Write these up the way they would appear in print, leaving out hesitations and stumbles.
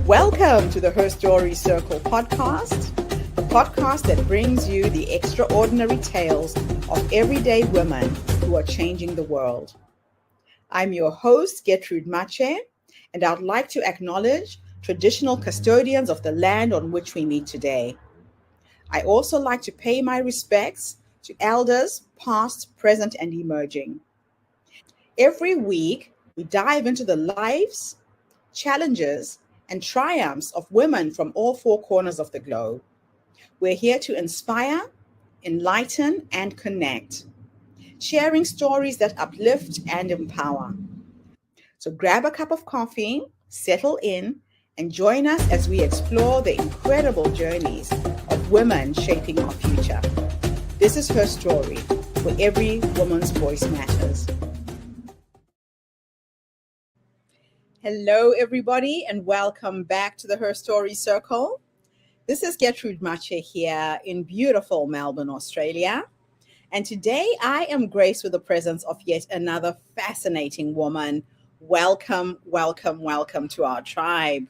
Welcome to the Her Story Circle podcast, the podcast that brings you the extraordinary tales of everyday women who are changing the world. I'm your host, Gertrude Mache, and I'd like to acknowledge traditional custodians of the land on which we meet today. I also like to pay my respects to elders, past, present, and emerging. Every week, we dive into the lives, challenges, and triumphs of women from all four corners of the globe. We're here to inspire, enlighten, and connect, sharing stories that uplift and empower. So grab a cup of coffee, settle in, and join us as we explore the incredible journeys of women shaping our future. This is Her Story, where every woman's voice matters. Hello, everybody, and welcome back to the Her Story Circle. This is Gertrude Mache here in beautiful Melbourne, Australia. And today I am graced with the presence of yet another fascinating woman. Welcome, welcome, welcome to our tribe.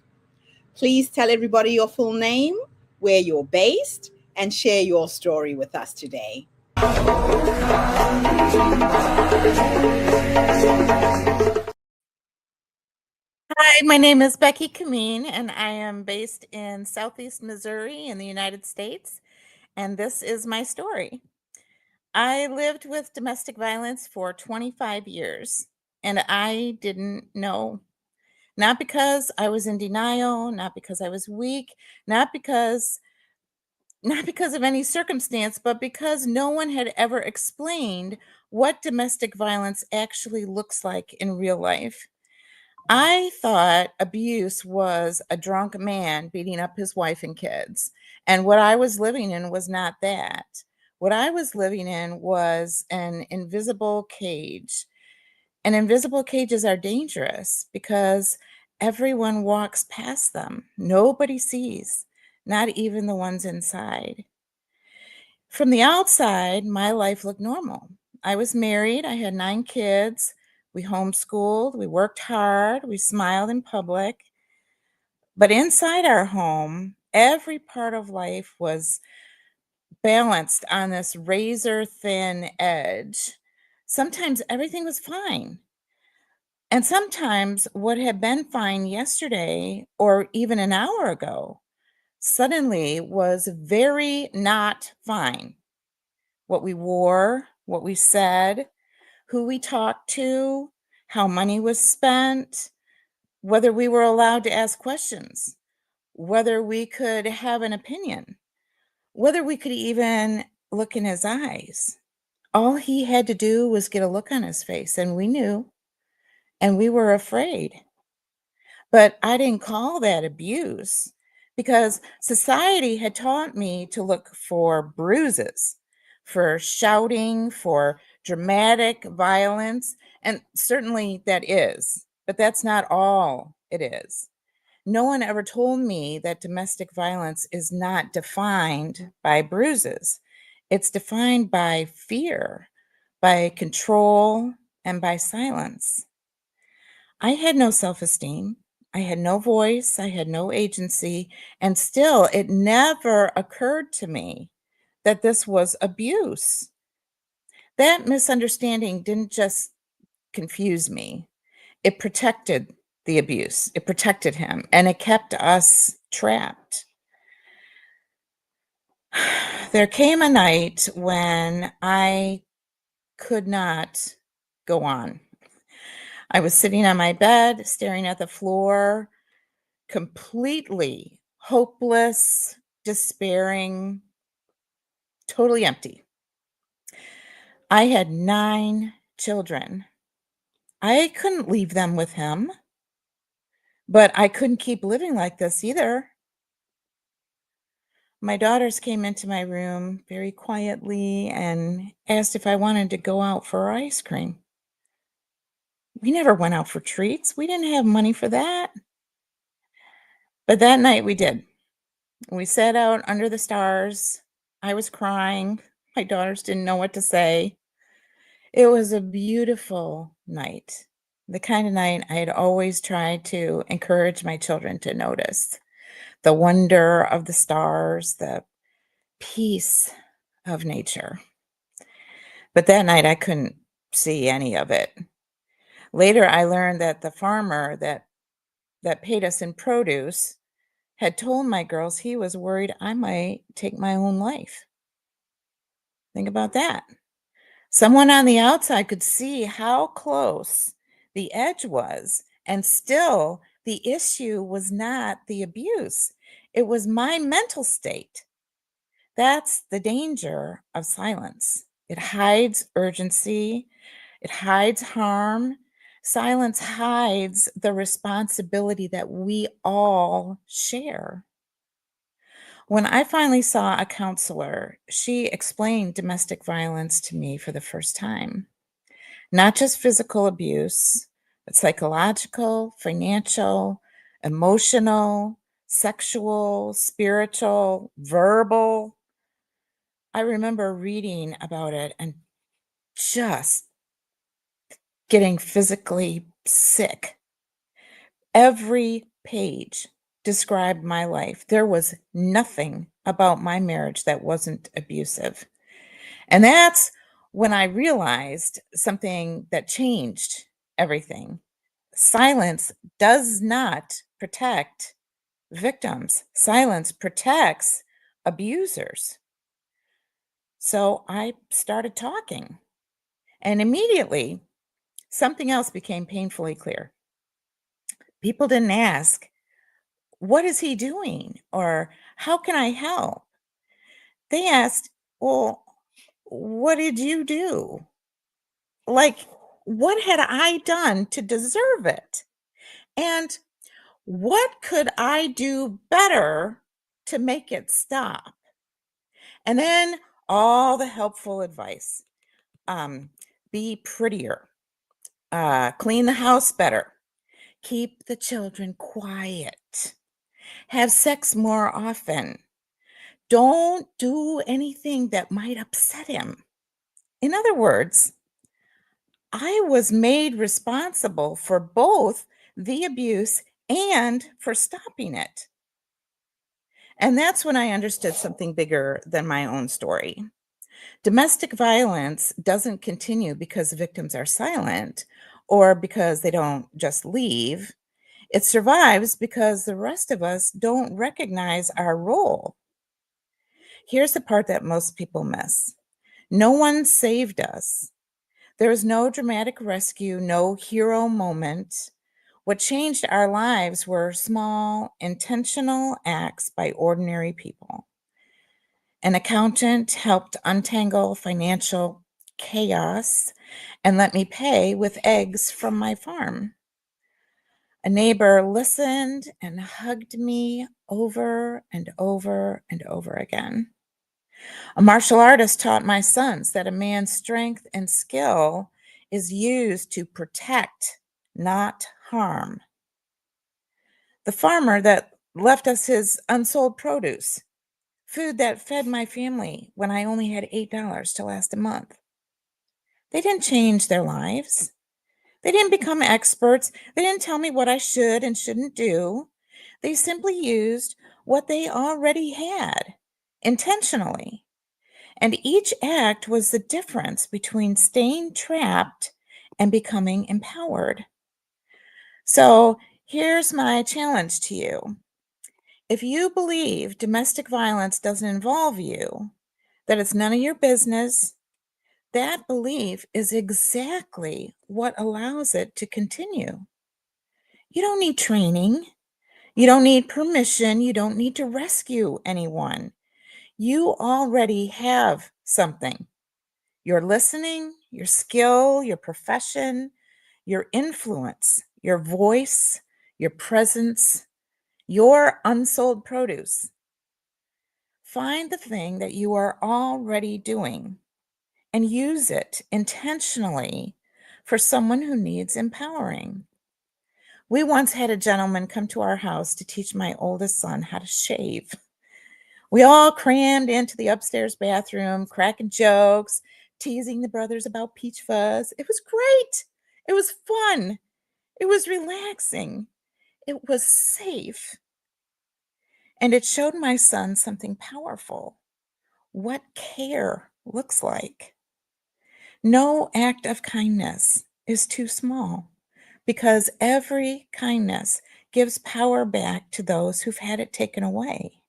Please tell everybody your full name, where you're based, and share your story with us today. Hi, my name is Becky Commean, and I am based in Southeast Missouri in the United States, and this is my story. I lived with domestic violence for 25 years, and I didn't know. Not because I was in denial, not because I was weak, not because of any circumstance, but because no one had ever explained what domestic violence actually looks like in real life. I thought abuse was a drunk man beating up his wife and kids. And what I was living in was not that. What I was living in was an invisible cage. And invisible cages are dangerous because everyone walks past them. Nobody sees, not even the ones inside. From the outside, my life looked normal. I was married, I had 9 kids. We homeschooled, we worked hard, we smiled in public. But inside our home, every part of life was balanced on this razor thin edge. Sometimes everything was fine. And sometimes what had been fine yesterday or even an hour ago suddenly was very not fine. What we wore, what we said, who we talked to, how money was spent, whether we were allowed to ask questions, whether we could have an opinion, whether we could even look in his eyes. All he had to do was get a look on his face, and we knew, and we were afraid. But I didn't call that abuse because society had taught me to look for bruises, for shouting, for dramatic violence. And certainly that is, but that's not all it is. No one ever told me that domestic violence is not defined by bruises. It's defined by fear, by control, and by silence. I had no self-esteem. I had no voice. I had no agency. And still, it never occurred to me that this was abuse. That misunderstanding didn't just confuse me, it protected the abuse, it protected him, and it kept us trapped. There came a night when I could not go on. I was sitting on my bed, staring at the floor, completely hopeless, despairing, totally empty. I had 9 children. I couldn't leave them with him, but I couldn't keep living like this either. My daughters came into my room very quietly and asked if I wanted to go out for ice cream. We never went out for treats. We didn't have money for that. But that night we did. We sat out under the stars. I was crying. My daughters didn't know what to say. It was a beautiful night. the kind of night I had always tried to encourage my children to notice the wonder of the stars, the peace of nature. But that night I couldn't see any of it. Later, I learned that the farmer that paid us in produce had told my girls he was worried I might take my own life. Think about that. Someone on the outside could see how close the edge was, and still the issue was not the abuse. It was my mental state. That's the danger of silence. It hides urgency, it hides harm. Silence hides the responsibility that we all share. When I finally saw a counselor, she explained domestic violence to me for the first time. Not just physical abuse, but psychological, financial, emotional, sexual, spiritual, verbal. I remember reading about it and just getting physically sick. Every page described my life. There was nothing about my marriage that wasn't abusive. And that's when I realized something that changed everything. Silence does not protect victims, silence protects abusers. So I started talking, and immediately something else became painfully clear. People didn't ask, "What is he doing?" or "How can I help?" They asked, "Well, what did you do?" Like, what had I done to deserve it? And what could I do better to make it stop? And then all the helpful advice. Um, be prettier, clean the house better, keep the children quiet, have sex more often, don't do anything that might upset him. In other words, I was made responsible for both the abuse and for stopping it. And that's when I understood something bigger than my own story. Domestic violence doesn't continue because victims are silent or because they don't just leave. It survives because the rest of us don't recognize our role. Here's the part that most people miss: no one saved us. There was no dramatic rescue, no hero moment. What changed our lives were small, intentional acts by ordinary people. An accountant helped untangle financial chaos and let me pay with eggs from my farm. A neighbor listened and hugged me over and over and over again. A martial artist taught my sons that a man's strength and skill is used to protect, not harm. The farmer that left us his unsold produce, food that fed my family when I only had $8 to last a month. They didn't change their lives. They didn't become experts. They didn't tell me what I should and shouldn't do. They simply used what they already had intentionally. And each act was the difference between staying trapped and becoming empowered. So here's my challenge to you. If you believe domestic violence doesn't involve you, that it's none of your business, that belief is exactly what allows it to continue. You don't need training. You don't need permission. You don't need to rescue anyone. You already have something: your listening, your skill, your profession, your influence, your voice, your presence, your unsold produce. Find the thing that you are already doing and use it intentionally for someone who needs empowering. We once had a gentleman come to our house to teach my oldest son how to shave. We all crammed into the upstairs bathroom, cracking jokes, teasing the brothers about peach fuzz. It was great. It was fun. It was relaxing. It was safe. And it showed my son something powerful, what care looks like. No act of kindness is too small because every kindness gives power back to those who've had it taken away.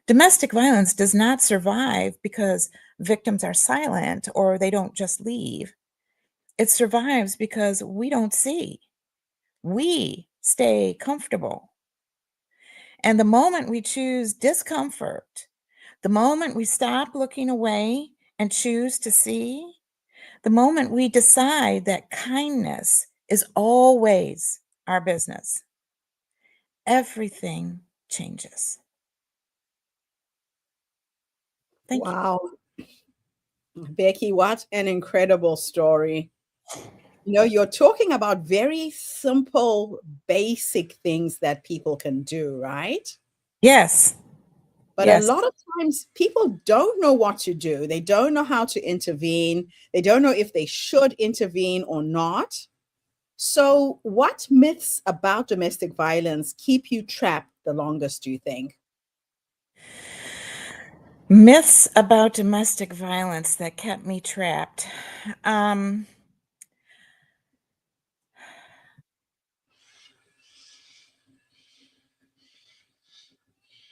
Domestic violence does not survive because victims are silent or they don't just leave. It survives because we don't see. We stay comfortable. And the moment we choose discomfort, the moment we stop looking away and choose to see, the moment we decide that kindness is always our business, everything changes. Thank you. Wow. Becky, what an incredible story. You know, you're talking about very simple, basic things that people can do, right? Yes. But a Yes. lot of times people don't know what to do. They don't know how to intervene. They don't know if they should intervene or not. So, what myths about domestic violence keep you trapped the longest, do you think? Myths about domestic violence that kept me trapped. Um,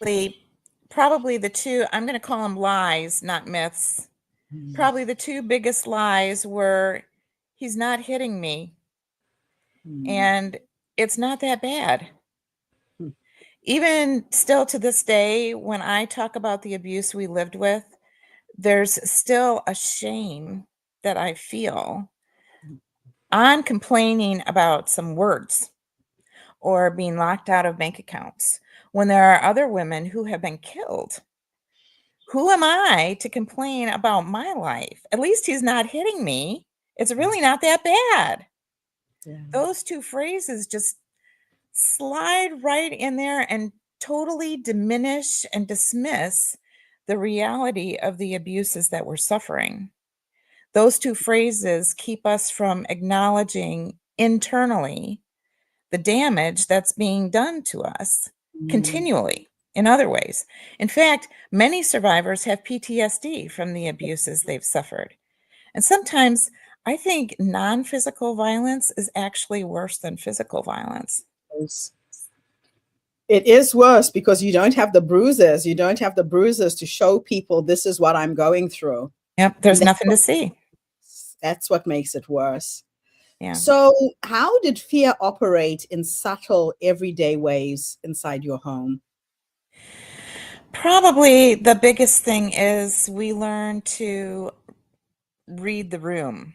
the probably the two, I'm going to call them lies, not myths. Mm, Probably the two biggest lies were he's not hitting me mm, and it's not that bad. mm, Even still to this day, when I talk about the abuse we lived with, there's still a shame that I feel on complaining about some words or being locked out of bank accounts when there are other women who have been killed. Who am I to complain about my life? At least he's not hitting me. It's really not that bad. yeah. Those two phrases just slide right in there and totally diminish and dismiss the reality of the abuses that we're suffering. Those two phrases keep us from acknowledging internally the damage that's being done to us Mm. continually in other ways. In fact, many survivors have PTSD from the abuses they've suffered. And sometimes I think non physical violence is actually worse than physical violence. It is worse because you don't have the bruises. You don't have the bruises to show people this is what I'm going through. Yep, And there's nothing to see. that's what makes it worse. Yeah. So, how did fear operate in subtle, everyday ways inside your home? Probably the biggest thing is we learn to read the room.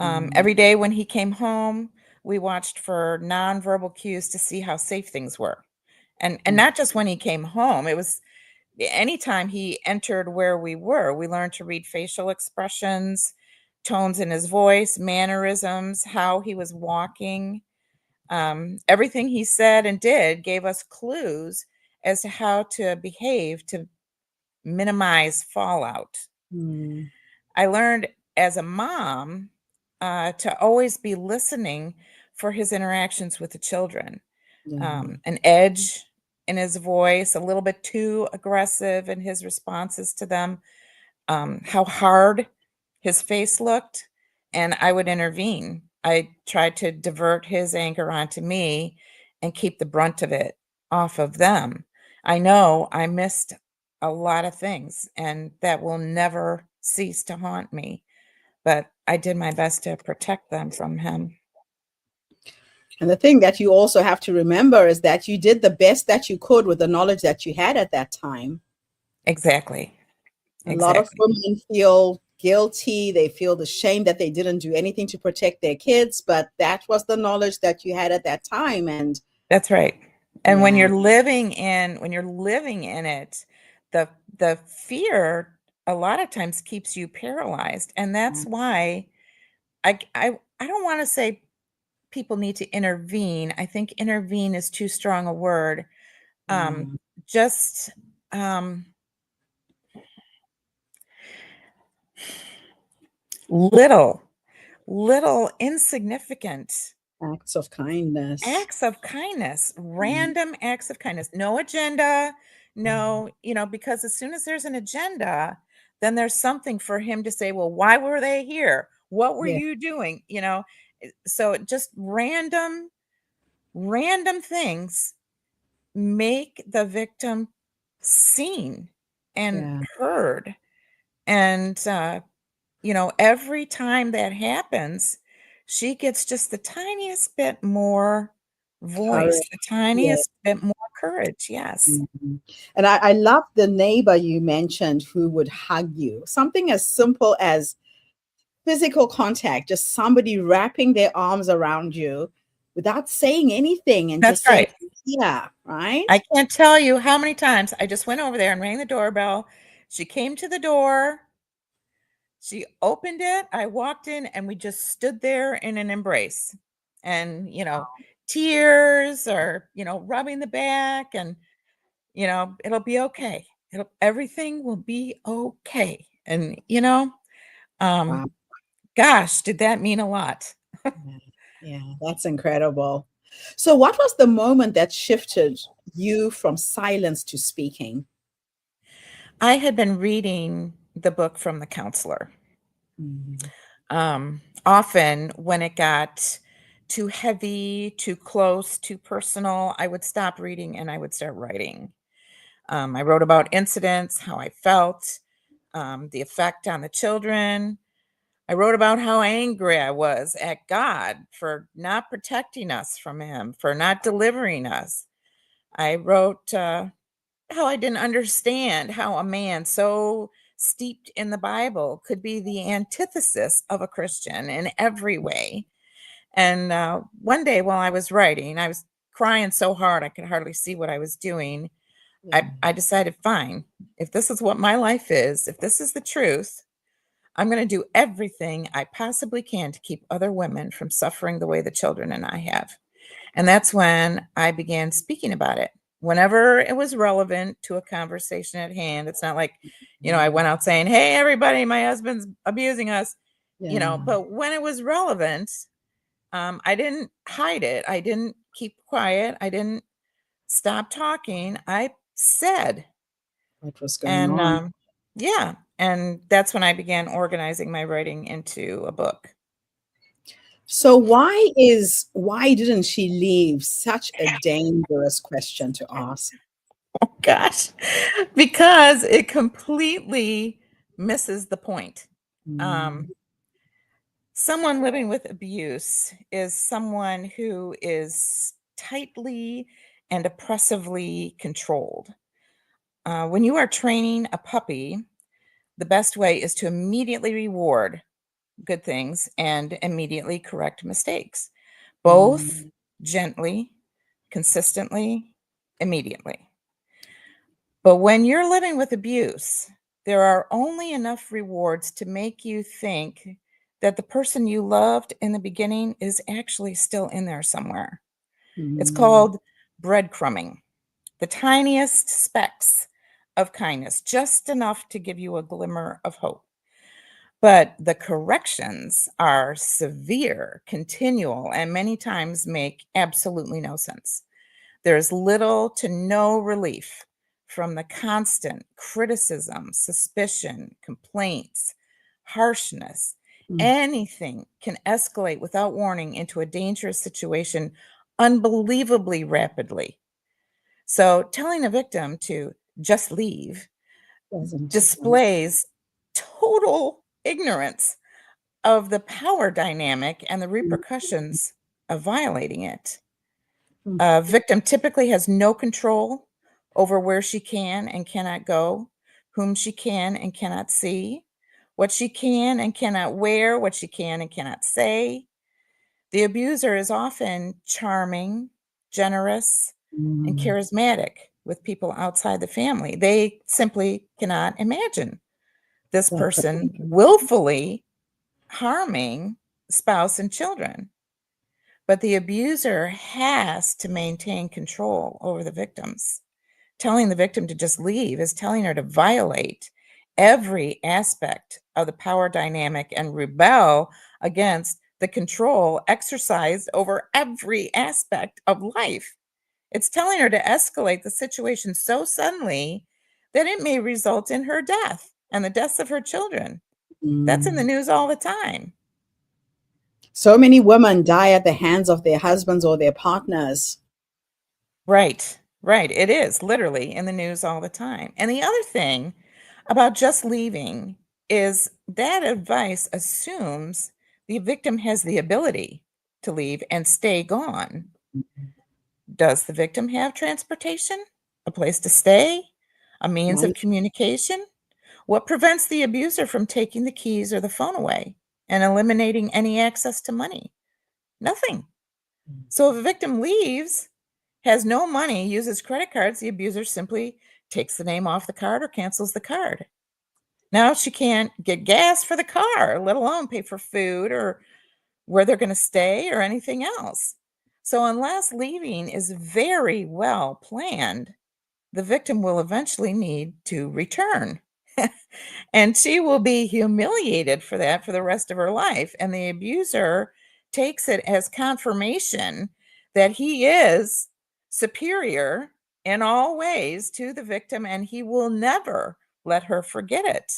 Mm, Every day when he came home, we watched for nonverbal cues to see how safe things were. And mm, not just when he came home, it was anytime he entered where we were. We learned to read facial expressions, tones in his voice, mannerisms, how he was walking. Everything he said and did gave us clues as to how to behave to minimize fallout. mm, I learned as a mom to always be listening for his interactions with the children. yeah. An edge in his voice, a little bit too aggressive in his responses to them, how hard his face looked, and I would intervene. I tried to divert his anger onto me and keep the brunt of it off of them. I know I missed a lot of things, and that will never cease to haunt me, but I did my best to protect them from him. And the thing that you also have to remember is that you did the best that you could with the knowledge that you had at that time. Exactly. A lot of Exactly. women feel guilty. They feel the shame that they didn't do anything to protect their kids, but that was the knowledge that you had at that time. And That's right. And yeah, when you're living in it, the the fear a lot of times keeps you paralyzed. And that's why I don't want to say people need to intervene. I think intervene is too strong a word. Um, yeah, just um, little, little insignificant Acts of kindness. Acts of kindness, Mm, random acts of kindness, no agenda, no, because as soon as there's an agenda, then there's something for him to say, well, why were they here? What were yeah, you doing? So just random things make the victim seen and yeah. heard. And, every time that happens, she gets just the tiniest bit more voice, the Courage. Yeah. tiniest bit more courage. Yes. Mhm. And I love the neighbor you mentioned who would hug you. Something as simple as physical contact, just somebody wrapping their arms around you without saying anything and That's just saying, right. yeah, right? I can't tell you how many times I just went over there and rang the doorbell. She came to the door. She opened it, I walked in, and we just stood there in an embrace. And, tears or, rubbing the back and, it'll be okay. Everything will be okay. And, um, Wow. gosh, did that mean a lot. Yeah, yeah, that's incredible. So, what was the moment that shifted you from silence to speaking? I had been reading the book from the counselor. Mhm. Often when it got too heavy, too close, too personal, I would stop reading and I would start writing. I wrote about incidents, how I felt, the effect on the children. I wrote about how angry I was at God for not protecting us from Him, for not delivering us. I wrote how I didn't understand how a man so steeped in the Bible could be the antithesis of a Christian in every way. And one day while I was writing, I was crying so hard I could hardly see what I was doing. Yeah, I decided, fine, if this is what my life is, if this is the truth, I'm going to do everything I possibly can to keep other women from suffering the way the children and I have. And that's when I began speaking about it. Whenever it was relevant to a conversation at hand, it's not like, I mm, went out saying, hey, everybody, my husband's abusing us, yeah, but when it was relevant, I didn't hide it. I didn't keep quiet. I didn't stop talking. I said, what was going and on? yeah, and that's when I began organizing my writing into a book. So, why didn't she leave? Such a dangerous question to ask. Oh gosh, because it completely misses the point. Mm, Um, Someone living with abuse is someone who is tightly and oppressively controlled. When you are training a puppy, the best way is to immediately reward good things and immediately correct mistakes, both mm, gently, consistently, immediately. But when you're living with abuse, there are only enough rewards to make you think that the person you loved in the beginning is actually still in there somewhere. It's mm, called breadcrumbing, the tiniest specks of kindness, just enough to give you a glimmer of hope. But the corrections are severe, continual, and many times make absolutely no sense. There's little to no relief from the constant criticism, suspicion, complaints, harshness. mm. Anything can escalate without warning into a dangerous situation unbelievably rapidly. So, telling a victim to just leave Doesn't make displays total ignorance of the power dynamic and the repercussions of violating it. mm, A victim typically has no control over where she can and cannot go, whom she can and cannot see, what she can and cannot wear, what she can and cannot say. The abuser is often charming, generous, and mm. charismatic with people outside the family. They simply cannot imagine this That's person willfully harming spouse and children. But the abuser has to maintain control over the victims. Telling the victim to just leave is telling her to violate every aspect of the power dynamic and rebel against the control exercised over every aspect of life. It's telling her to escalate the situation so suddenly that it may result in her death and the deaths of her children. That's in the Mm. news all the time. So many women die at the hands of their husbands or their partners. Right, right. It is literally in the news all the time. And the other thing about just leaving is that advice assumes the victim has the ability to leave and stay gone. Does the victim have transportation, a place to stay, a means One. of communication? What prevents the abuser from taking the keys or the phone away and eliminating any access to money? Nothing. So if a victim leaves, has no money, uses credit cards, the abuser simply takes the name off the card or cancels the card. Now she can't get gas for the car, let alone pay for food or where they're going to stay or anything else. So unless leaving is very well planned, the victim will eventually need to return. And she will be humiliated for that for the rest of her life. And the abuser takes it as confirmation that he is superior in all ways to the victim, and he will never let her forget it.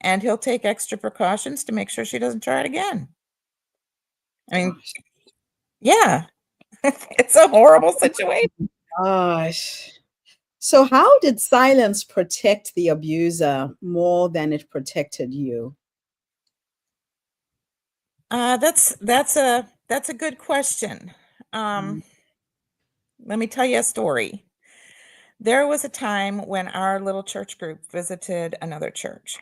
And he'll take extra precautions to make sure she doesn't try it again. I mean, Gosh. yeah, it's a horrible situation. Gosh. So, how did silence protect the abuser more than it protected you? That's a good question. Mm. Um, let me tell you a story. There was a time when our little church group visited another church.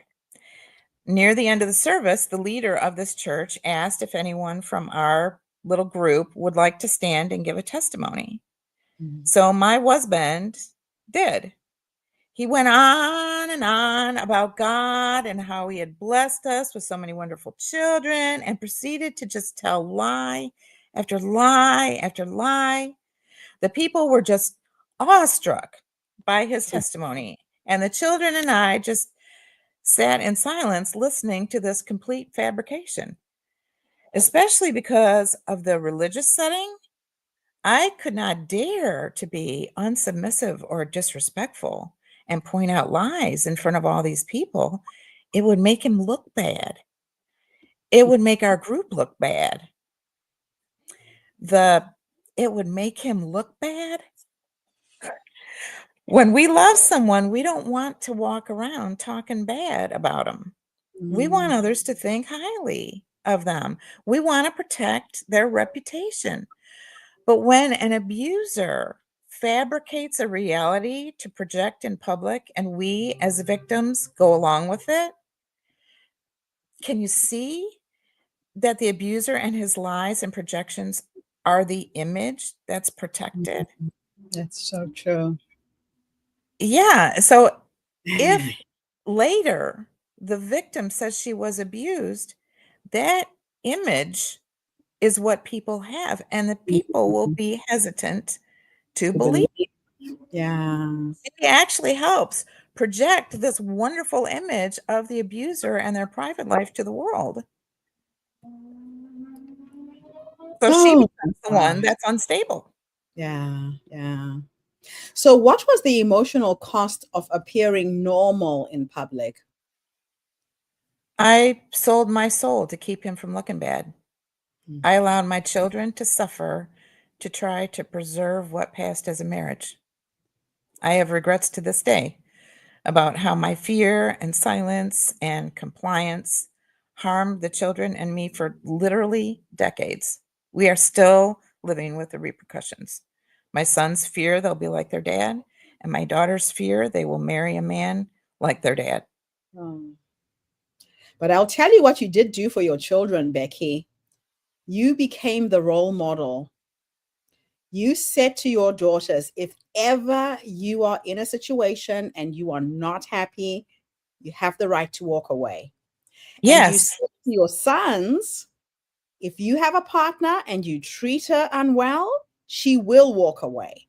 Near the end of the service, the leader of this church asked if anyone from our little group would like to stand and give a testimony. Mm. So my husband did. He went on about God and how he had blessed us with so many wonderful children and proceeded to just tell lie after lie after lie. The people were just awestruck by his testimony. And the children and I just sat in silence listening to this complete fabrication, especially because of the religious setting. I could not dare to be unsubmissive or disrespectful and point out lies in front of all these people. It would make him look bad. It would make our group look bad. The it would make him look bad. When we love someone, we don't want to walk around talking bad about them. We want Mm. others to think highly of them. We want to protect their reputation. But when an abuser fabricates a reality to project in public and we as victims go along with it, can you see that the abuser and his lies and projections are the image that's protected? That's so true. Yeah. So if later the victim says she was abused, that image is what people have, and the people will be hesitant to To believe. believe. Yeah. It actually helps project this wonderful image of the abuser and their private life to the world. So she Oh, becomes the my one gosh. that's unstable. Yeah. Yeah. So, what was the emotional cost of appearing normal in public? I sold my soul to keep him from looking bad. Mm. I allowed my children to suffer to try to preserve what passed as a marriage. I have regrets to this day about how my fear and silence and compliance harmed the children and me for literally decades. We are still living with the repercussions. My sons fear they'll be like their dad, and my daughters fear they will marry a man like their dad. Oh. But I'll tell you what you did do for your children, Becky. You became the role model. You said to your daughters, if ever you are in a situation and you are not happy, you have the right to walk away. And you Yes, said to your sons, if you have a partner and you treat her unwell, she will walk away.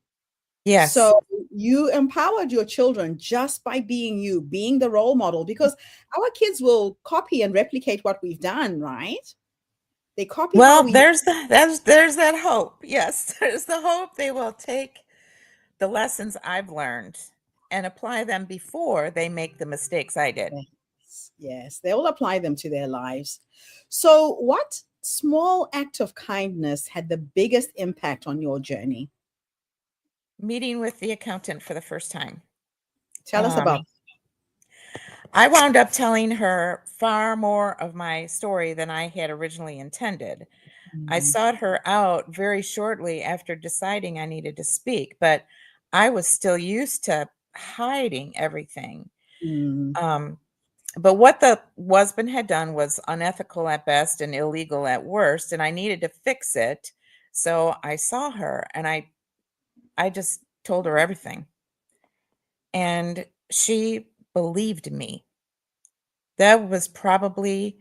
yes, So you empowered your children just by being you, being the role model, because our kids will copy and replicate what we've done, right? They copy how Well, we. there's that hope. Yes, there's the hope they will take the lessons I've learned and apply them before they make the mistakes I did. Yes, yes, they will apply them to their lives. So, what small act of kindness had the biggest impact on your journey? Meeting with the accountant for the first time. Tell us about. Um, I wound up telling her far more of my story than I had originally intended. I Mm, sought her out very shortly after deciding I needed to speak, but I was still used to hiding everything. mm, Um, but what the husband had done was unethical at best and illegal at worst, and I needed to fix it. So I saw her and I just told her everything. And she believed me. That was probably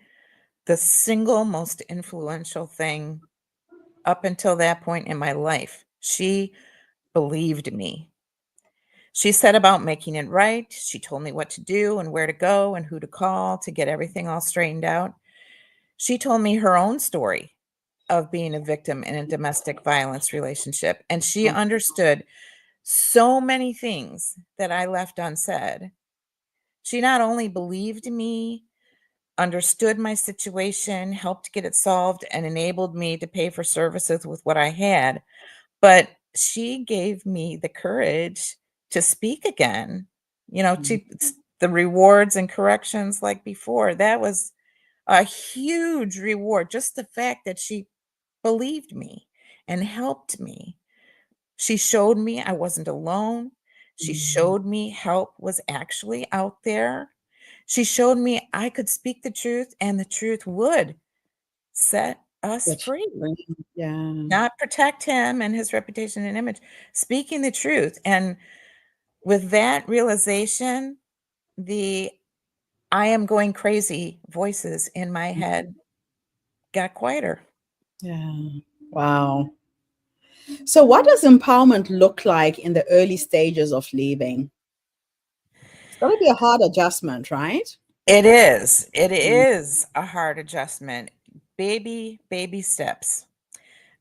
the single most influential thing up until that point in my life. She believed me. She set about making it right. She told me what to do and where to go and who to call to get everything all straightened out. She told me her own story of being a victim in a domestic violence relationship, and she oh, understood so many things that I left unsaid. She not only believed me, understood my situation, helped get it solved, and enabled me to pay for services with what I had, but she gave me the courage to speak again, mm, the rewards and corrections like before. That was a huge reward. Just the fact that she believed me and helped me. She showed me I wasn't alone. She mm. showed me help was actually out there. She showed me I could speak the truth and the truth would set us Which, free, yeah, not protect him and his reputation and image, speaking the truth. And with that realization, the I am going crazy voices in my head got quieter. yeah. Wow. So, what does empowerment look like in the early stages of leaving? It's got to be a hard adjustment, right? It is. It Mm, is a hard adjustment. Baby steps.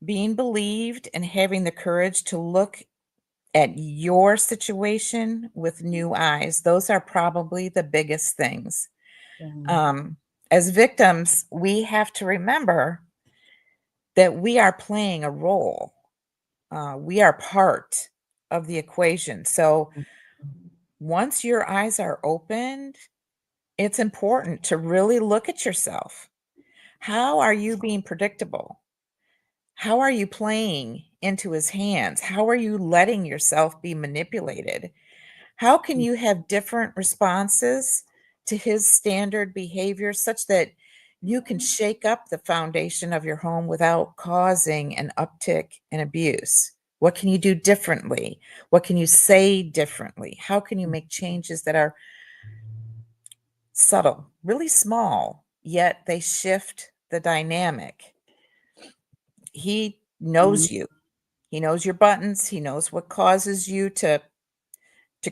Being believed and having the courage to look at your situation with new eyes. Those are probably the biggest things. yeah, Um, as victims, we have to remember that we are playing a role. We are part of the equation. So once your eyes are opened, it's important to really look at yourself. How are you being predictable? How are you playing into his hands? How are you letting yourself be manipulated? How can you have different responses to his standard behavior such that you can shake up the foundation of your home without causing an uptick in abuse? What can you do differently? What can you say differently? How can you make changes that are subtle, really small, yet they shift the dynamic? He mm, knows you. He knows your buttons. He knows what causes you to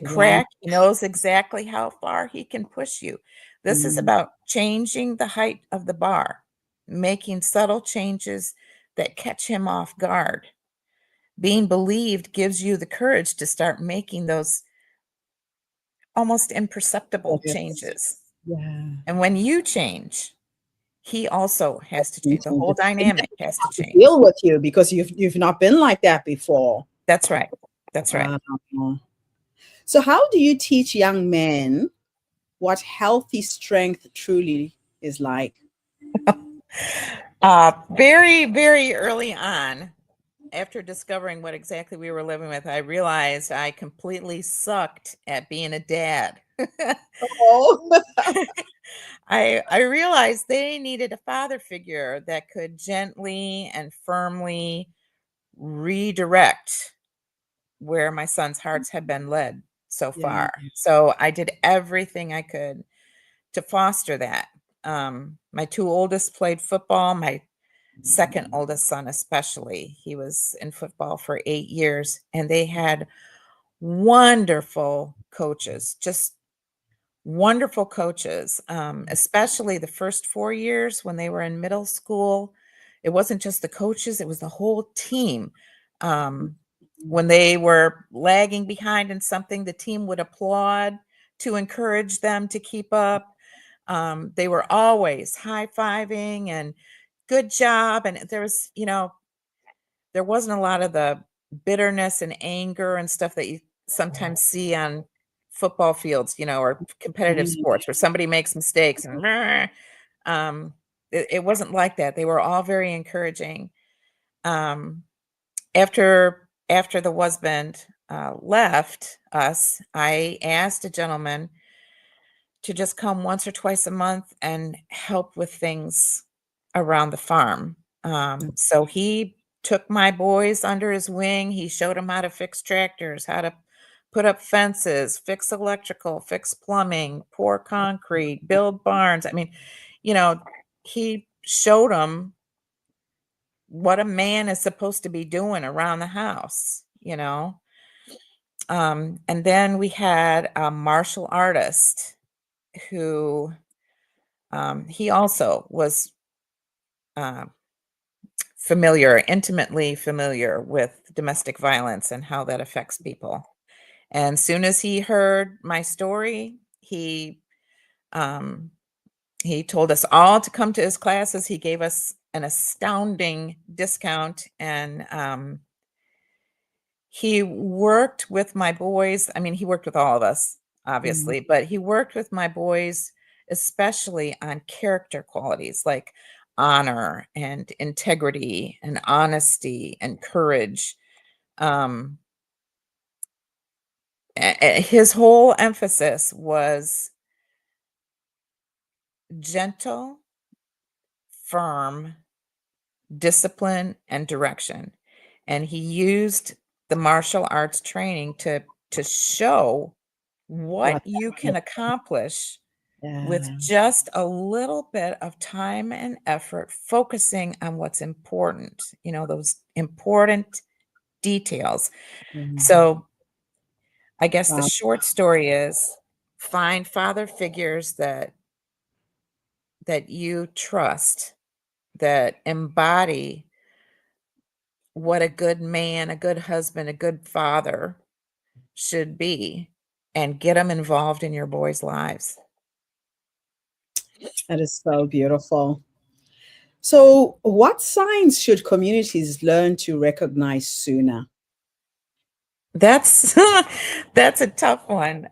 yeah, crack. He knows exactly how far he can push you. This is mm, about changing the height of the bar, making subtle changes that catch him off guard. Being believed gives you the courage to start making those almost imperceptible yes, changes. yeah. And when you change, he also has to And change. The whole he dynamic has to have to change. deal with you because you've not been like that before. That's right. That's right. Wow. So, how do you teach young men what healthy strength truly is like? Very, very early on, after discovering what exactly we were living with, I realized I completely sucked at being a dad. Oh, I realized they needed a father figure that could gently and firmly redirect where my son's hearts had been led so yeah. far. So I did everything I could to foster that. My two oldest played football. My second oldest son, especially, he was in football for 8 years, and they had wonderful coaches, just wonderful coaches, especially the first 4 years when they were in middle school. it wasn't just the coaches, it was the whole team. Um, Mm. when they were lagging behind in something, the team would applaud to encourage them to keep up. They were always high-fiving and good job. And there was, there wasn't a lot of the bitterness and anger and stuff that you sometimes see on football fields, or competitive Mm. sports where somebody makes mistakes and um, it wasn't like that. They were all very encouraging. Um, after the husband left us, I asked a gentleman to just come once or twice a month and help with things around the farm. So he took my boys under his wing. He showed them how to fix tractors, how to put up fences, fix electrical, fix plumbing, pour concrete, build barns. I mean, you know, he showed them what a man is supposed to be doing around the house. And then we had a martial artist who he also was uh, intimately familiar with domestic violence and how that affects people. And soon as he heard my story, um, he told us all to come to his classes. He gave us an astounding discount, and he worked with my boys. I mean, he worked with all of us, Mm. obviously, but he worked with my boys, especially on character qualities like honor and integrity and honesty and courage. Um, his whole emphasis was gentle, firm, discipline, and direction. And he used the martial arts training to show what What you that can accomplish with Yeah. just a little bit of time and effort focusing on what's important, those important details. Mm. So I guess the Wow. short story is find father figures that you trust, that embody what a good man, a good husband, a good father should be, and get them involved in your boys' lives. That is so beautiful. So, what signs should communities learn to recognize sooner? That's that's a tough one.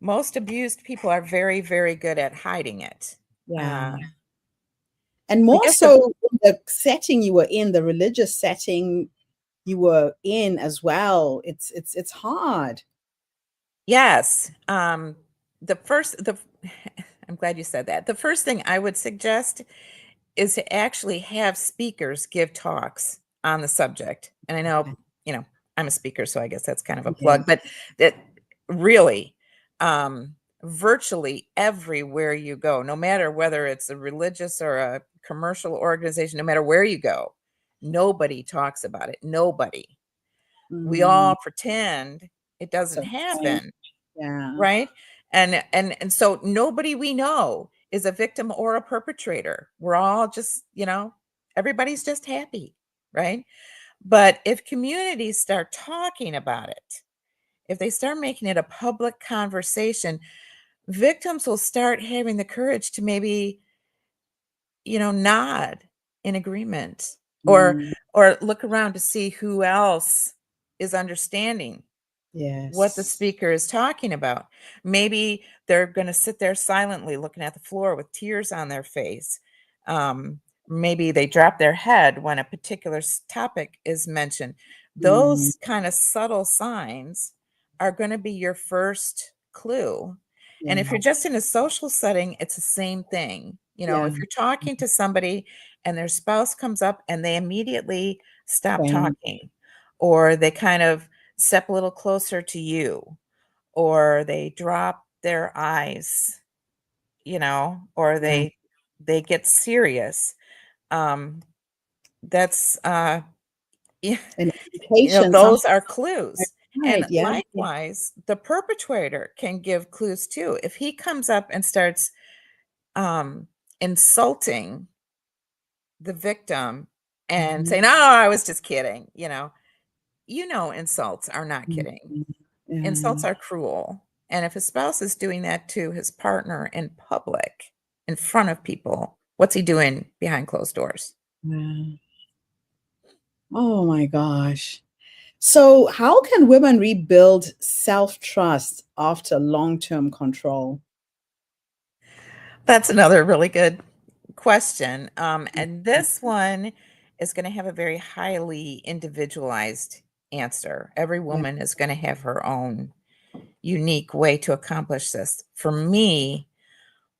Most abused people are very, very good at hiding it. Yeah. Uh, And I more guess the so in the setting you were in, the religious setting you were in as well. It's hard. Yes, the first the I'm glad you said that. The first thing I would suggest is to actually have speakers give talks on the subject. And I know, Okay. you know, I'm a speaker, so I guess that's kind of a plug, Yes. but that really, um, virtually everywhere you go, no matter whether it's a religious or a commercial organization, no matter where you go, nobody talks about it. Nobody. We Mm, all pretend it that's doesn't a point. happen, Yeah. right? And so nobody we know is a victim or a perpetrator. We're all just, everybody's just happy, right? But if communities start talking about it, if they start making it a public conversation, victims will start having the courage to maybe, nod in agreement, or Mm, or look around to see who else is understanding what the yes. speaker is talking about. Maybe they're going to sit there silently looking at the floor with tears on their face. Um, Maybe they drop their head when a particular topic is mentioned. Mm, Those kind of subtle signs are going to be your first clue. And if yeah. you're just in a social setting, it's the same thing. Yeah. If you're talking to somebody and their spouse comes up and they immediately stop Same. talking, or they kind of step a little closer to you, or they drop their eyes, or Yeah. they get serious. Um, that's yeah, And education, something those are clues. right. And Yeah. likewise, the perpetrator can give clues too. If he comes up and starts um insulting the victim and saying, "Oh, I was just kidding," insults are not kidding. Insults Yeah. are cruel. And if a spouse is doing that to his partner in public, in front of people, what's he doing behind closed doors? Yeah. Oh my gosh. So, how can women rebuild self-trust after long-term control? That's another really good question. And this one is going to have a very highly individualized answer. Every Yeah. woman is going to have her own unique way to accomplish this. For me,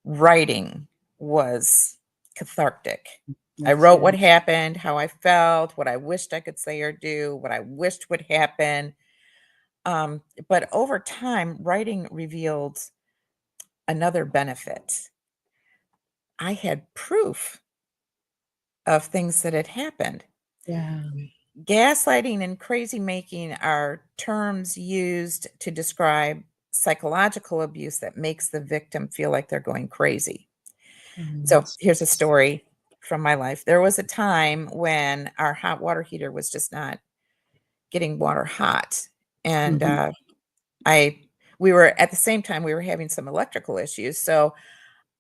writing was cathartic. I Yes, wrote what yeah. happened, how I felt, what I wished I could say or do, what I wished would happen. But over time, writing revealed another benefit. I had proof of things that had happened. Yeah. Gaslighting and crazy making are terms used to describe psychological abuse that makes the victim feel like they're going crazy. So Yes. here's a story from my life. There was a time when our hot water heater was just not getting water hot. And Mhm. I we were at the same time we were having some electrical issues. So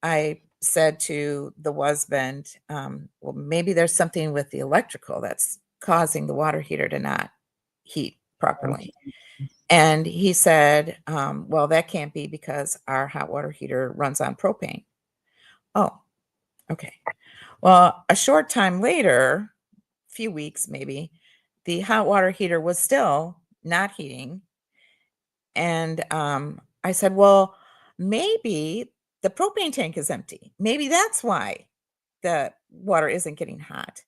I said to the husband, well, maybe there's something with the electrical that's causing the water heater to not heat properly. And he said, well, that can't be because our hot water heater runs on propane. Oh, okay. Well, a short time later, few weeks maybe, the hot water heater was still not heating. And I said, well, maybe the propane tank is empty. Maybe that's why the water isn't getting hot.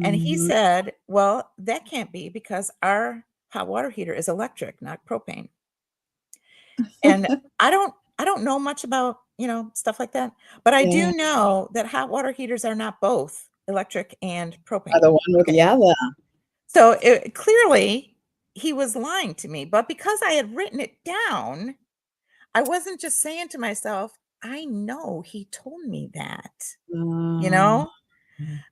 And he Mhm. said, well, that can't be because our hot water heater is electric, not propane. And I don't know much about, stuff like that, but I Yeah. do know that hot water heaters are not both electric and Either propane. one or Okay. the other. So clearly he was lying to me, but because I had written it down, I wasn't just saying to myself, I know he told me that, you Uh, know?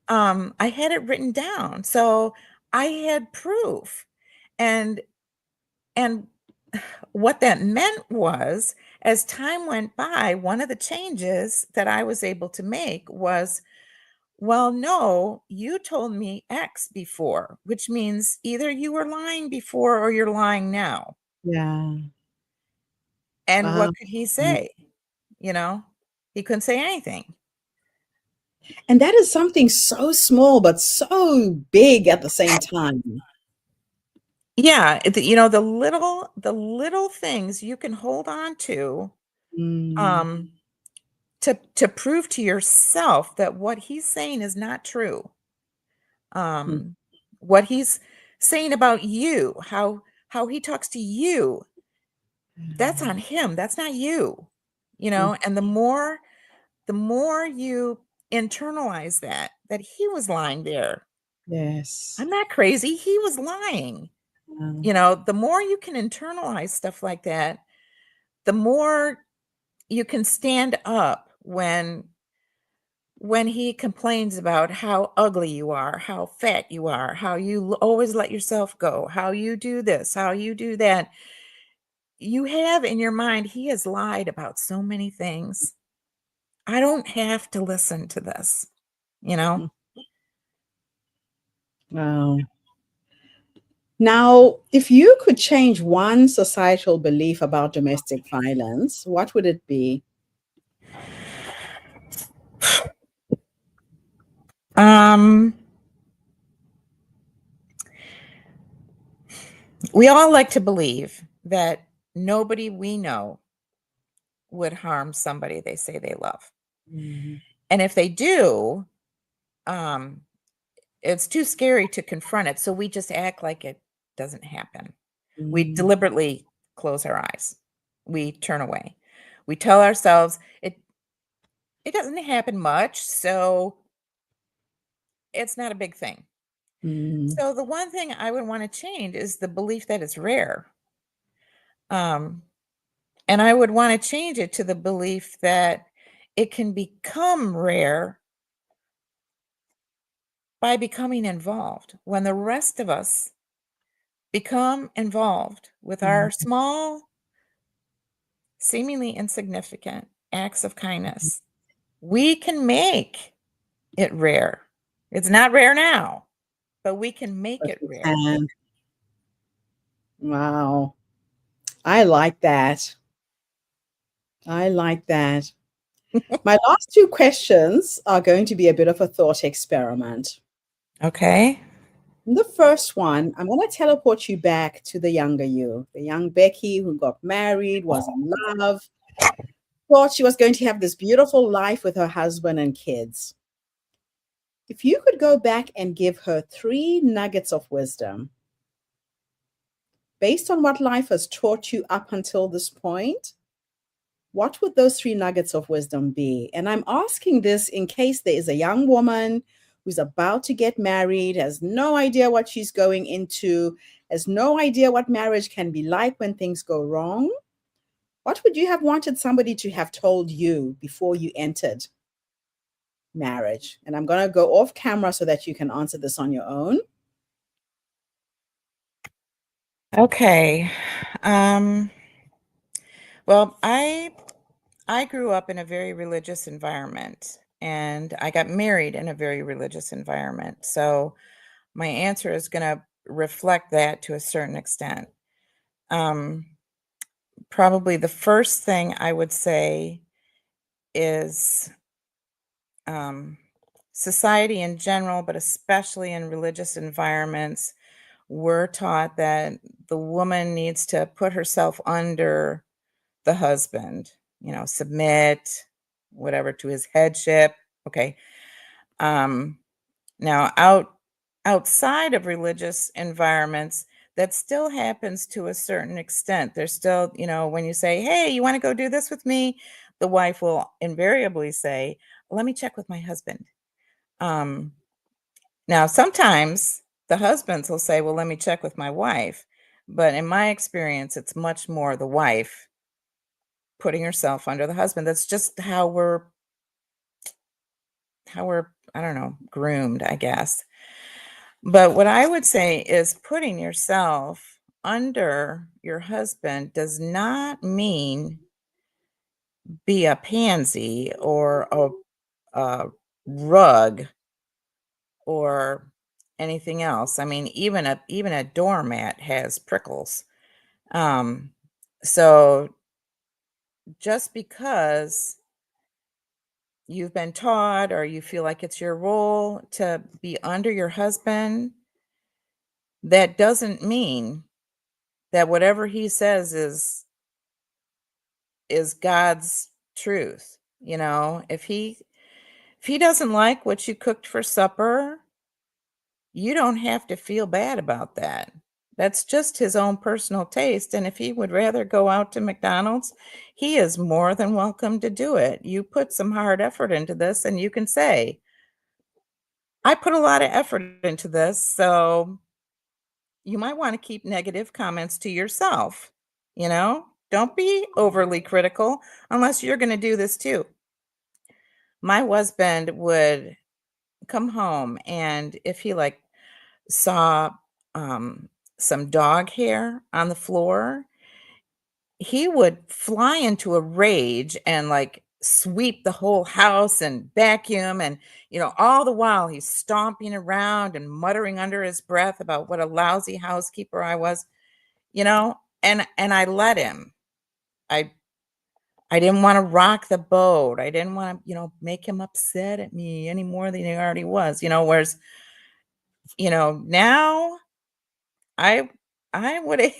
I had it written down. So I had proof. And and what that meant was as time went by, one of the changes that I was able to make was, well, no, you told me X before, which means either you were lying before or you're lying now. yeah. And Wow. what could he say? You know, he couldn't say anything. And that is something so small but so big at the same time. Yeah, the little things you can hold on to Mm, um to prove to yourself that what he's saying is not true. mm, Um what he's saying about you, how he talks to you, that's on him. That's not you. mm, And the more you internalize that he was lying there. yes. I'm not crazy. He was lying. Yeah. The more you can internalize stuff like that, the more you can stand up when he complains about how ugly you are, how fat you are, how you always let yourself go, how you do this, how you do that. You have in your mind, he has lied about so many things. I don't have to listen to this, you know? Mm, wow. Now, if you could change one societal belief about domestic violence, what would it be? Um, we all like to believe that nobody we know would harm somebody they say they love. Mhm. And if they do, um, it's too scary to confront it. So we just act like it doesn't happen. We Mm, deliberately close our eyes. We turn away. We tell ourselves it doesn't happen much, so it's not a big thing. mm, So the one thing I would want to change is the belief that it's rare. Um, and I would want to change it to the belief that it can become rare by becoming involved. When the rest of us become involved with our Mhm. small, seemingly insignificant acts of kindness, we can make it rare. It's not rare now, but we can make But it we rare. can. Wow. I like that. I like that. My last two questions are going to be a bit of a thought experiment. Okay. The first one, I'm going to teleport you back to the younger you, the young Becky who got married, was in love, thought she was going to have this beautiful life with her husband and kids. If you could go back and give her three nuggets of wisdom based on what life has taught you up until this point, what would those three nuggets of wisdom be? And I'm asking this in case there is a young woman who's about to get married, has no idea what she's going into, has no idea what marriage can be like when things go wrong. What would you have wanted somebody to have told you before you entered marriage? And I'm going to go off camera so that you can answer this on your own. Okay. Um, well, I grew up in a very religious environment and I got married in a very religious environment. So my answer is going to reflect that to a certain extent. Um, Probably the first thing I would say is um, society in general, but especially in religious environments, we're taught that the woman needs to put herself under the husband, submit, whatever, to his headship. Okay. Um, Now, outside of religious environments, that still happens to a certain extent. There's still, when you say, "Hey, you want to go do this with me?" The wife will invariably say, "Let me check with my husband." Um, Now, sometimes the husbands will say, "Well, let me check with my wife." But in my experience, it's much more the wife putting herself under the husband. That's just how we're, I don't know, groomed, I guess. But what I would say is putting yourself under your husband does not mean be a pansy or a rug or anything else. I mean, even a doormat has prickles. Um, so just because you've been taught or you feel like it's your role to be under your husband, that doesn't mean that whatever he says is God's truth. If he doesn't like what you cooked for supper, you don't have to feel bad about that. That's just his own personal taste, and if he would rather go out to McDonald's, he is more than welcome to do it. You put some hard effort into this, and you can say, "I put a lot of effort into this, so you might wanna keep negative comments to yourself." Don't be overly critical unless you're gonna do this too. My husband would come home, and if he, like, saw, um, some dog hair on the floor, he would fly into a rage and, like, sweep the whole house and vacuum, and, all the while he's stomping around and muttering under his breath about what a lousy housekeeper I was, and I let him. I I didn't wanna rock the boat. I didn't wanna, make him upset at me any more than he already was, whereas, now I I would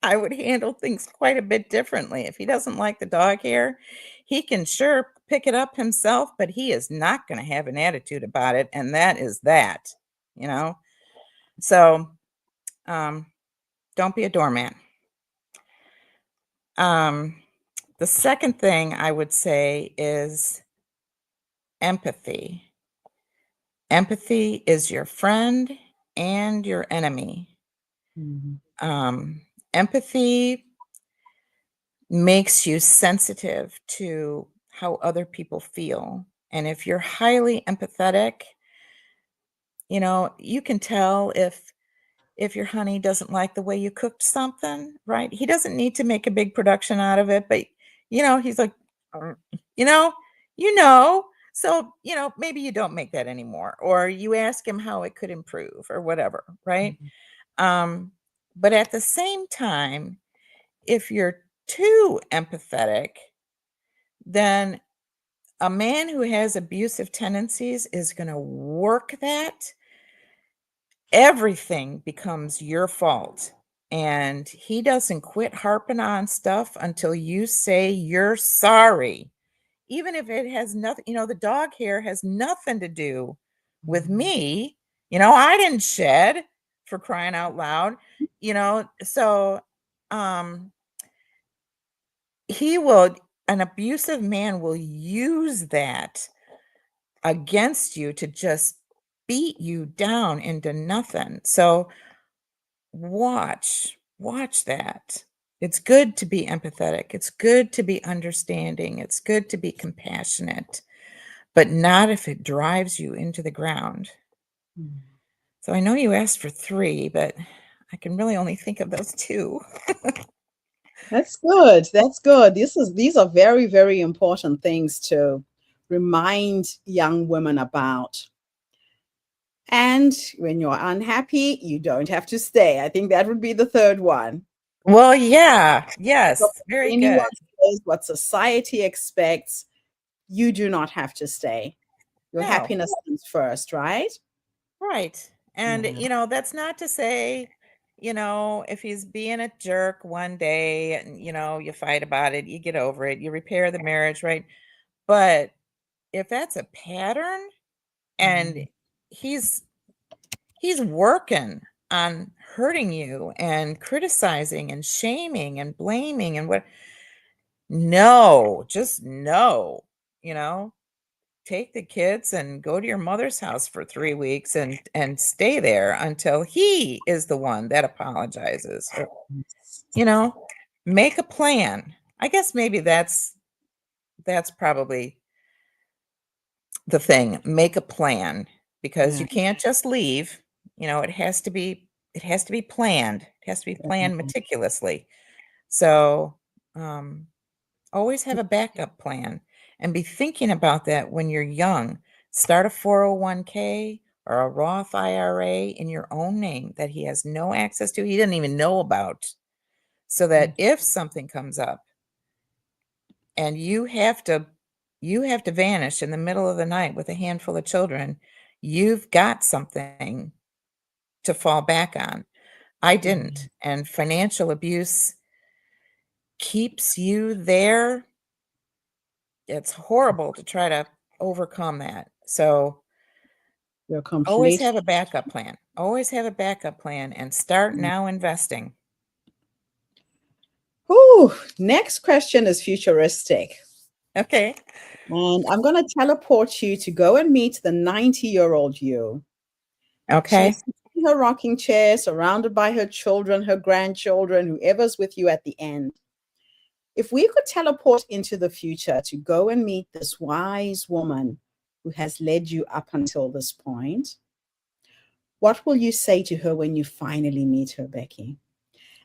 I would handle things quite a bit differently. If he doesn't like the dog hair, he can sure pick it up himself, but he is not gonna have an attitude about it, and that is that, you know? So, um, don't be a doormat. Um, the second thing I would say is empathy. Empathy is your friend and your enemy. Mhm. Um, Empathy makes you sensitive to how other people feel. And if you're highly empathetic, You can tell if your honey doesn't like the way you cooked something, right? He doesn't need to make a big production out of it, but he's like, "Mm," you know, you know. So, maybe you don't make that anymore, or you ask him how it could improve or whatever, right? Mhm. But at the same time, if you're too empathetic, then a man who has abusive tendencies is going to work that. Everything becomes your fault. And he doesn't quit harping on stuff until you say you're sorry. Even if it has nothing, the dog hair has nothing to do with Mhm. me. I didn't shed, for crying out loud. So um an abusive man will use that against you to just beat you down into nothing. So watch that. It's good to be empathetic. It's good to be understanding. It's good to be compassionate, but not if it drives you into the ground. Mhm. So I know you asked for 3, but I can really only think of those 2. That's good. That's good. These are very, very important things to remind young women about. And when you're unhappy, you don't have to stay. I think that would be the third one. Well, yeah. So Yes. Very anyone good. says what society expects, you do not have to stay. Your No. happiness comes first, right? Right. And, Yeah. that's not to say, if he's being a jerk one day and, you fight about it, you get over it, you repair the marriage, right? But if that's a pattern and Mhm. he's he's working on hurting you and criticizing and shaming and blaming and what, no, just no, you know, take the kids and go to your mother's house for 3 weeks and stay there until he is the one that apologizes, or, Yes. you know, make a plan. I guess maybe that's probably the thing. Make a plan, because Yeah. you can't just leave. It has to be planned. It has to be planned Definitely. meticulously. So, um always have a backup plan and be thinking about that when you're young. Start a 401k or a Roth IRA in your own name that he has no access to, he didn't even know about, so that Mhm. if something comes up and you have to vanish in the middle of the night with a handful of children, you've got something to fall back on. I Mhm. didn't. And financial abuse keeps you there. It's horrible to try to overcome that. So You're always complete. have a backup plan. Always have a backup plan and start Mm. now investing. Whew. Next question is futuristic. Okay. And I'm going to teleport you to go and meet the 90-year-old you. She Okay. is sitting in her rocking chair, surrounded by her children, her grandchildren, whoever's with you at the end. If we could teleport into the future to go and meet this wise woman who has led you up until this point, what will you say to her when you finally meet her, Becky?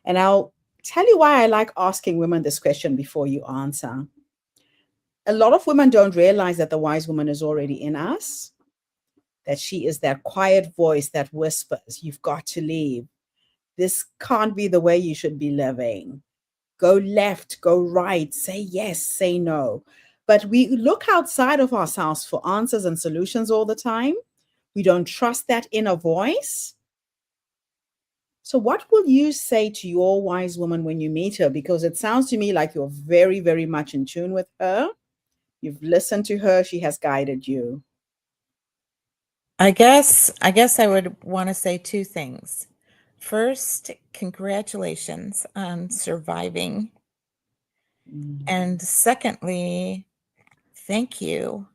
And I'll tell you why I like asking women this question before you answer. A lot of women don't realize that the wise woman is already in us, that she is that quiet voice that whispers, "You've got to leave. This can't be the way you should be living. Go left, go right, say yes, say no." But we look outside of ourselves for answers and solutions all the time. We don't trust that inner voice. So, what will you say to your wise woman when you meet her? Because it sounds to me like you're very, very much in tune with her. You've listened to her, she has guided you. I guess I would want to say 2 things. First, congratulations on surviving. Mm. And secondly, thank you.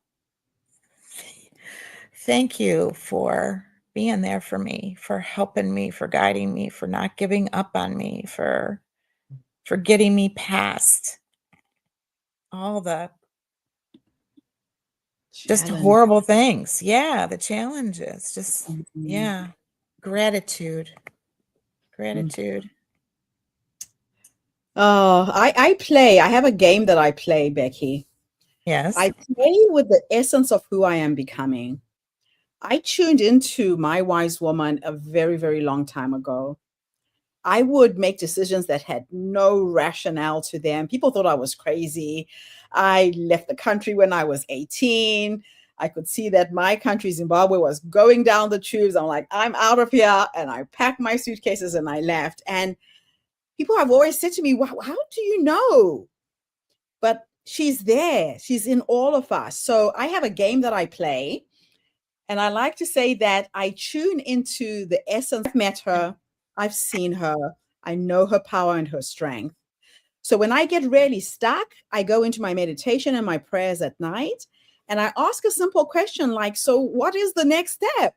Thank you for being there for me, for helping me, for guiding me, for not giving up on me, for getting me past all the just Challenge. horrible things. Yeah, the challenges. Just Mhm. yeah. Gratitude. Mm. Gratitude. Oh, I have a game that I play, Becky. Yes. I play with the essence of who I am becoming. I tuned into my wise woman a very, very long time ago. I would make decisions that had no rationale to them. People thought I was crazy. I left the country when I was 18. I could see that my country, Zimbabwe, was going down the tubes. I'm like, I'm out of here. And I packed my suitcases and I left. And people have always said to me, wow, how do you know? But she's there. She's in all of us. So I have a game that I play. And I like to say that I tune into the essence. I've met her, I've seen her, I know her power and her strength. So when I get really stuck, I go into my meditation and my prayers at night. And I ask a simple question like, so what is the next step?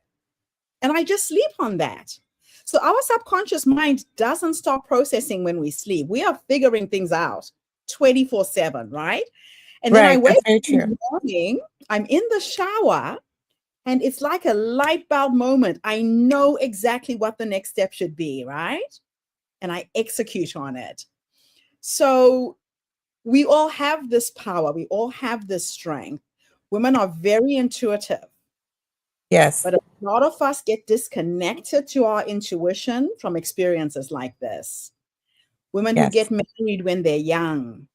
And I just sleep on that. So our subconscious mind doesn't stop processing when we sleep. We are figuring things out 24/7, right? And then I Right. wake That's very up in true. the morning, I'm in the shower, and it's like a light bulb moment. I know exactly what the next step should be, right? And I execute on it. So we all have this power, we all have this strength. Women are very intuitive, Yes. but a lot of us get disconnected to our intuition from experiences like this. Women who Yes. get married when they're young.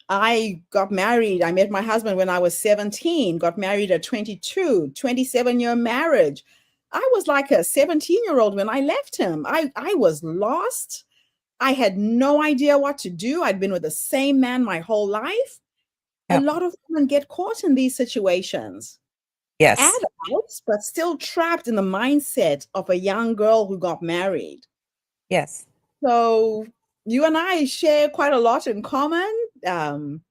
I got married. I met my husband when I was 17, got married at 22, 27-year marriage. I was like a 17-year-old when I left him. I was lost. I had no idea what to do. I'd been with the same man my whole life. A Yep. lot of women get caught in these situations, Yes. adults, but still trapped in the mindset of a young girl who got married. Yes. So you and I share quite a lot in common. Um,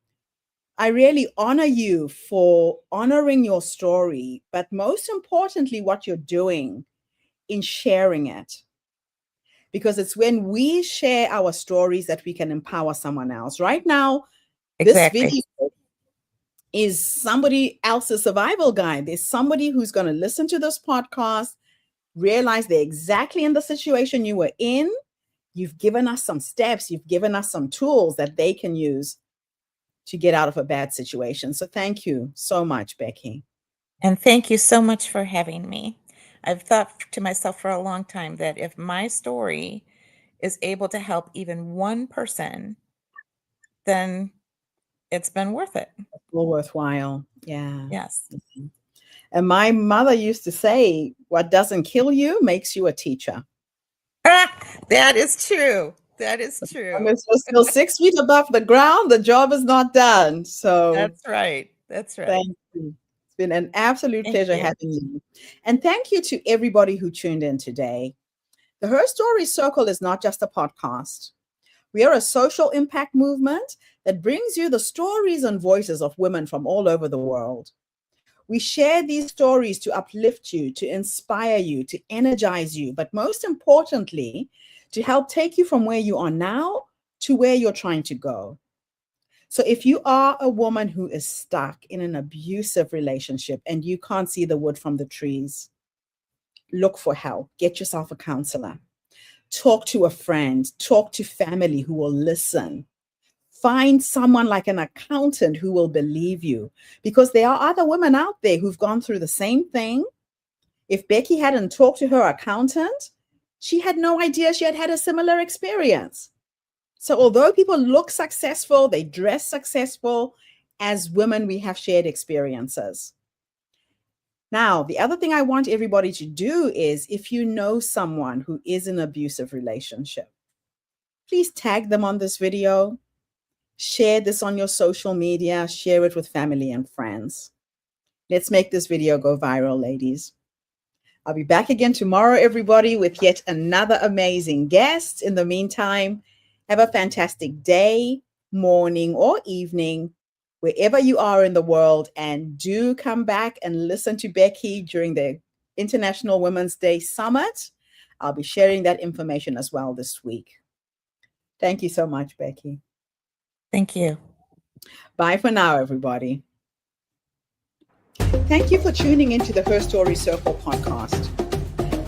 I really honor you for honoring your story, but most importantly, what you're doing in sharing it. Because it's when we share our stories that we can empower someone else. Right now, this Exactly. video is somebody else's survival guide. There's somebody who's going to listen to this podcast, realize they're exactly in the situation you were in. You've given us some steps, you've given us some tools that they can use to get out of a bad situation. So thank you so much, Becky. And thank you so much for having me. I've thought to myself for a long time that if my story is able to help even one person, then it's been worth it. All worthwhile. Yeah. Yes. And my mother used to say, what doesn't kill you makes you a teacher. That is true. That is As long true. as you're still 6 feet above the ground, the job is not done. So That's right. That's right. thank you. It's been an absolute Thank pleasure you. having you. And thank you to everybody who tuned in today. The Her Story Circle is not just a podcast. We are a social impact movement that brings you the stories and voices of women from all over the world. We share these stories to uplift you, to inspire you, to energize you, but most importantly, to help take you from where you are now to where you're trying to go. So if you are a woman who is stuck in an abusive relationship and you can't see the wood from the trees, look for help. Get yourself a counselor. Talk to a friend. Talk to family who will listen. Find someone like an accountant who will believe you, because there are other women out there who've gone through the same thing. If Becky hadn't talked to her accountant, she had no idea she had had a similar experience. So although people look successful, they dress successful, as women, we have shared experiences. Now, the other thing I want everybody to do is, if you know someone who is in an abusive relationship, please tag them on this video. Share this on your social media, share it with family and friends. Let's make this video go viral, ladies. I'll be back again tomorrow, everybody, with yet another amazing guest. In the meantime, have a fantastic day, morning, or evening, wherever you are in the world. And do come back and listen to Becky during the International Women's Day Summit. I'll be sharing that information as well this week. Thank you so much, Becky. Thank you. Bye for now, everybody. Thank you for tuning into the Her Story Circle podcast.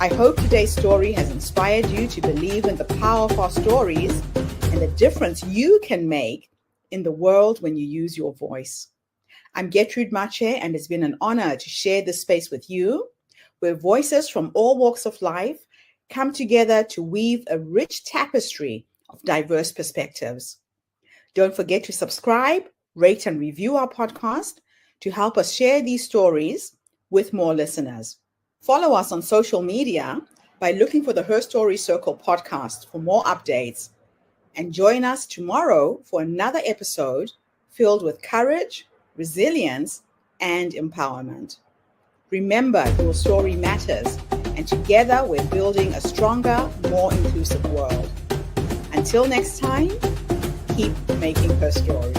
I hope today's story has inspired you to believe in the power of our stories and the difference you can make in the world when you use your voice. I'm Gertrude Mache, and it's been an honor to share this space with you, where voices from all walks of life come together to weave a rich tapestry of diverse perspectives. Don't forget to subscribe, rate, and review our podcast to help us share these stories with more listeners. Follow us on social media by looking for the Her Story Circle podcast for more updates. And join us tomorrow for another episode filled with courage, resilience, and empowerment. Remember, your story matters, and together we're building a stronger, more inclusive world. Until next time, keep making her story.